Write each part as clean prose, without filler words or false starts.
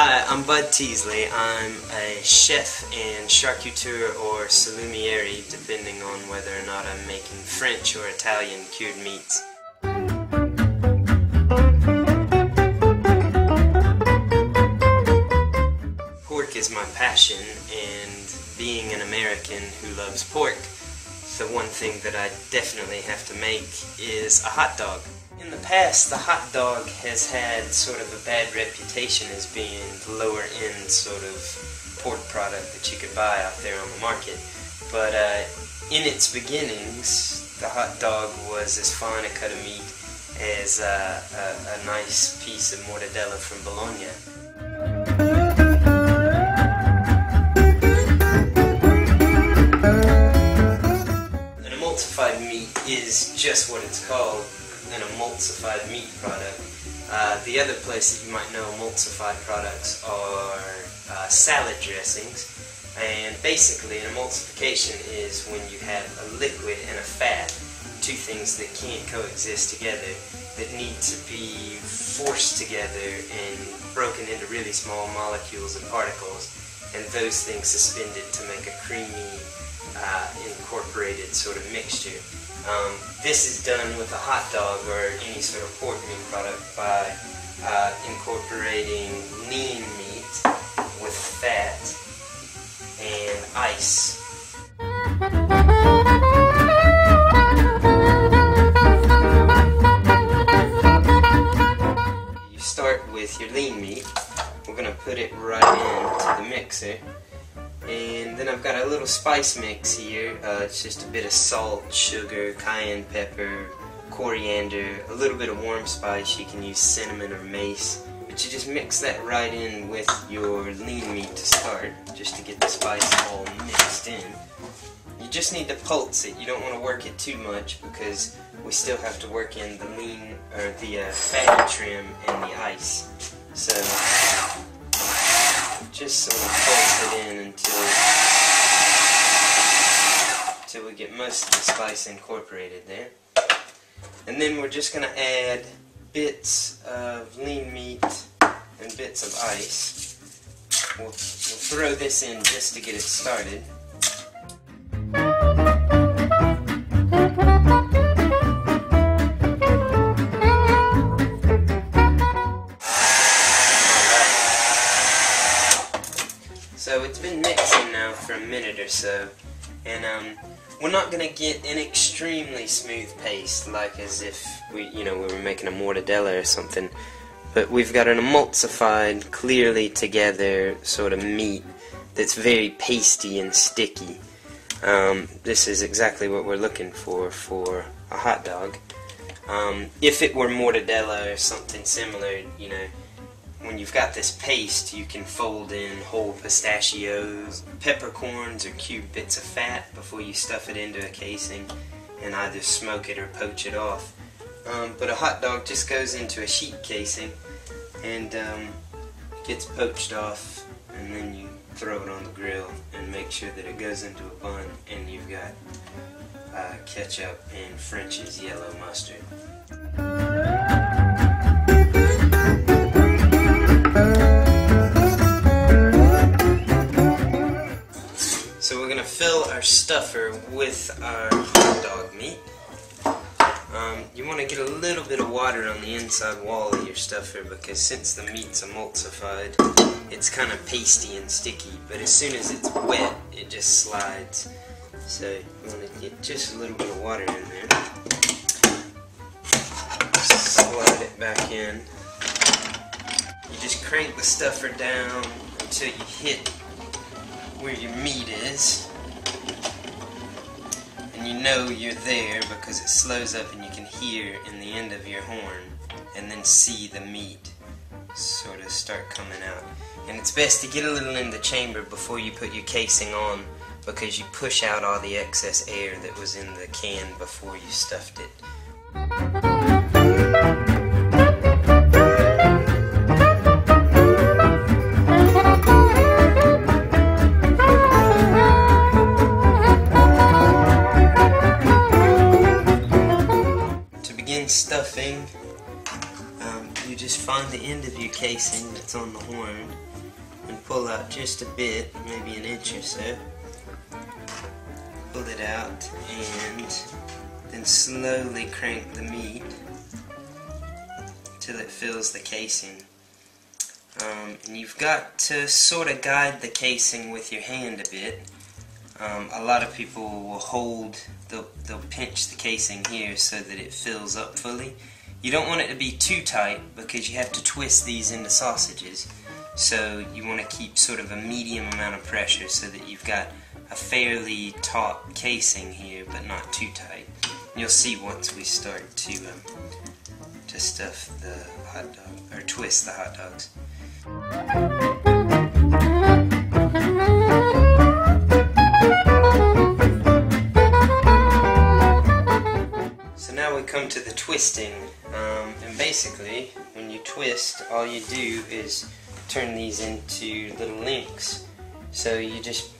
Hi, I'm Bud Teasley. I'm a chef and charcuteur or salumiere, depending on whether or not I'm making French or Italian cured meats. Pork is my passion, and being an American who loves pork, the one thing that I definitely have to make is a hot dog. In the past, the hot dog has had sort of a bad reputation as being the lower end sort of pork product that you could buy out there on the market. But in its beginnings, the hot dog was as fine a cut of meat as a nice piece of mortadella from Bologna. Emulsified meat is just what it's called, an emulsified meat product. The other place that you might know emulsified products are salad dressings, and basically an emulsification is when you have a liquid and a fat, two things that can't coexist together, that need to be forced together and broken into really small molecules and particles, and those things suspended to make a creamy incorporated sort of mixture. This is done with a hot dog or any sort of pork meat product by incorporating lean meat with fat and ice. You start with your lean meat. We're going to put it right into the mixer. And then I've got a little spice mix here. It's just a bit of salt, sugar, cayenne pepper, coriander, a little bit of warm spice. You can use cinnamon or mace. But you just mix that right in with your lean meat to start, just to get the spice all mixed in. You just need to pulse it. You don't want to work it too much because we still have to work in the lean, or the fatty trim and the ice. So just sort of pulse it in until we get most of the spice incorporated there. And then we're just going to add bits of lean meat and bits of ice. We'll throw this in just to get it started. So it's been mixing now for a minute or so, and we're not going to get an extremely smooth paste like as if we were making a mortadella or something, but we've got an emulsified, clearly together sort of meat that's very pasty and sticky. This is exactly what we're looking for a hot dog. If it were mortadella or something similar, when you've got this paste, you can fold in whole pistachios, peppercorns, or cube bits of fat before you stuff it into a casing and either smoke it or poach it off. But a hot dog just goes into a sheet casing and gets poached off, and then you throw it on the grill and make sure that it goes into a bun, and you've got ketchup and French's yellow mustard. So we're going to fill our stuffer with our hot dog meat. You want to get a little bit of water on the inside wall of your stuffer because since the meat's emulsified, it's kind of pasty and sticky, but as soon as it's wet, it just slides. So you want to get just a little bit of water in there. Slide it back in. You just crank the stuffer down until you hit where your meat is, and you know you're there because it slows up and you can hear in the end of your horn and then see the meat sort of start coming out. And it's best to get a little in the chamber before you put your casing on because you push out all the excess air that was in the can before you stuffed it. Stuffing, you just find the end end of your casing that's on the horn and pull out just a bit, maybe an inch or so. Pull it out and then slowly crank the meat till it fills the casing. And you've got to sort of guide the casing with your hand a bit. A lot of people will they'll pinch the casing here so that it fills up fully. You don't want it to be too tight because you have to twist these into sausages. So you want to keep sort of a medium amount of pressure so that you've got a fairly taut casing here, but not too tight. You'll see once we start to stuff the hot dog, or twist the hot dogs. So now we come to the twisting, and basically when you twist, all you do is turn these into little links. So you just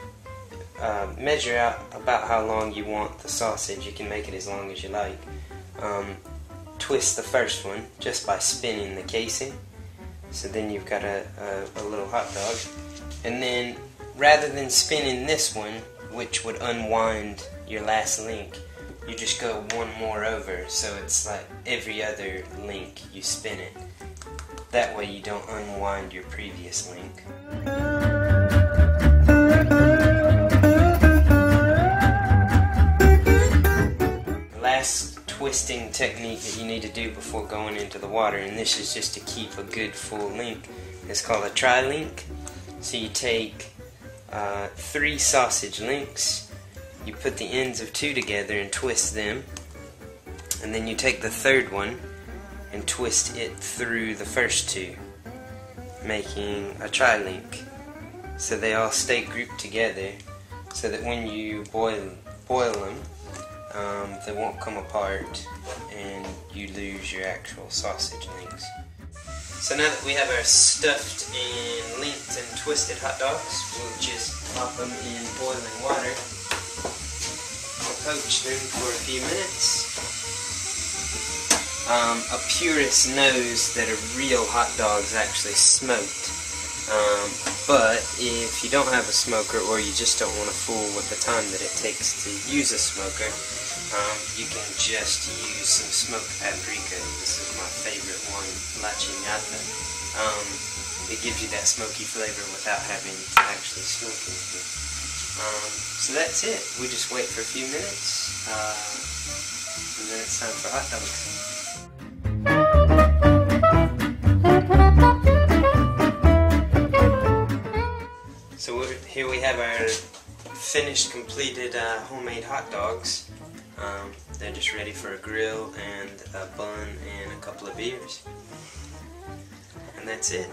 measure out about how long you want the sausage. You can make it as long as you like. Twist the first one just by spinning the casing. So then you've got a little hot dog. And then rather than spinning this one, which would unwind your last link, you just go one more over. So it's like every other link you spin it. That way you don't unwind your previous link. Twisting technique that you need to do before going into the water, and this is just to keep a good full link. It's called a tri-link. So you take 3 sausage links, you put the ends of 2 together and twist them, and then you take the third one and twist it through the first 2, making a tri-link. So they all stay grouped together so that when you boil them, they won't come apart and you lose your actual sausage links. So now that we have our stuffed and linked and twisted hot dogs, we'll just pop them in boiling water, poach them for a few minutes. A purist knows that a real hot dog's actually smoked. But if you don't have a smoker, or you just don't want to fool with the time that it takes to use a smoker, you can just use some smoked paprika. This is my favorite one, La Chiñata. It gives you that smoky flavor without having to actually smoke anything. So that's it. We just wait for a few minutes, and then it's time for hot dogs. So here we have our finished, completed homemade hot dogs. They're just ready for a grill and a bun and a couple of beers. And that's it.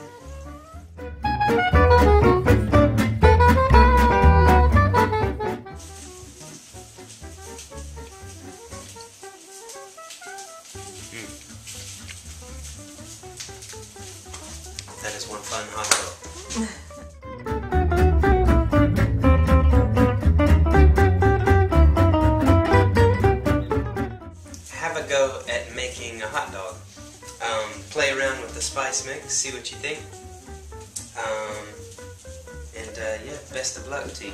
That is one fun hot dog. Go at making a hot dog. Play around with the spice mix, see what you think. Yeah, best of luck to you.